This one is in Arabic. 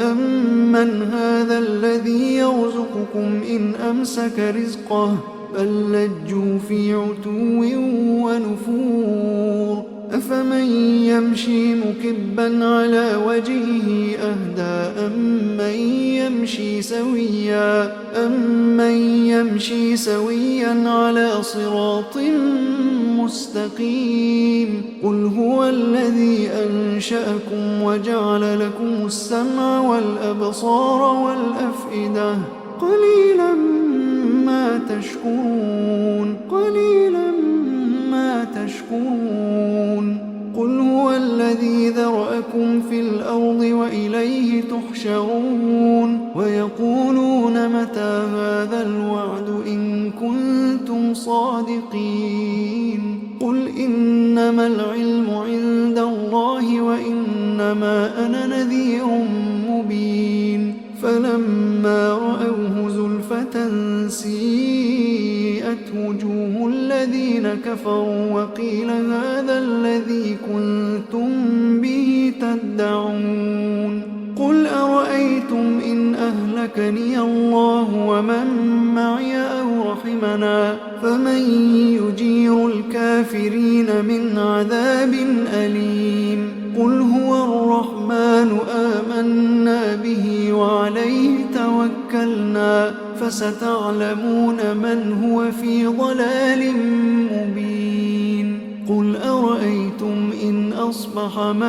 أَمَّنْ هَذَا الَّذِي يَرْزُقُكُمْ إِنْ أَمْسَكَ رِزْقَهُ بَل لَّجُّوا فِي عُتُوٍّ وَنُفُورٍ أَفَمَن يَمْشِي مُكِبًّا عَلَىٰ وَجْهِهِ أَهْدَىٰ أَمَّن يَمْشِي سَوِيًّا عَلَىٰ صِرَاطٍ مُّسْتَقِيمٍ قُلْ هُوَ الَّذِي أَنشَأَكُمْ وَجَعَلَ لَكُمُ السَّمْعَ وَالْأَبْصَارَ وَالْأَفْئِدَةَ قَلِيلًا مَّا تَشْكُرُونَ قُلْ هُوَ الَّذِي ذَرَأَكُمْ فِي الْأَرْضِ وَإِلَيْهِ تُحْشَرُونَ وَيَقُولُونَ مَتَىٰ هَٰذَا الْوَعْدُ إِن كُنتُمْ صَادِقِينَ قُلْ إِنَّمَا الْعِلْمُ عِندَ اللَّهِ وَإِنَّمَا أَنَا نَذِيرٌ مُّبِينٌ فَلَمَّا رَأَوْهُ زُلْفَةً سِيئَتْ وُجُوهُ الَّذِينَ كَفَرُوا وَقِيلَ هَٰذَا الَّذِي كُنتُم بِهِ تَدَّعُونَ قُلْ أَرَأَيْتُمْ إِنْ أَهْلَكَنِيَ اللَّهُ وَمَن مَّعِيَ أَوْ رَحِمَنَا فَمَن يُجِيرُ الْكَافِرِينَ مِنْ عَذَابٍ أَلِيمٍ قُلْ هُوَ الرَّحْمَٰنُ آمَنَّا بِهِ وَعَلَيْهِ تَوَكَّلْنَا فَسَتَعْلَمُونَ مَنْ هُوَ فِي ضَلَالٍ مُّبِينٍ قُلْ أَرَأَيْتُمْ إِنْ أَصْبَحَ مَاؤُكُمْ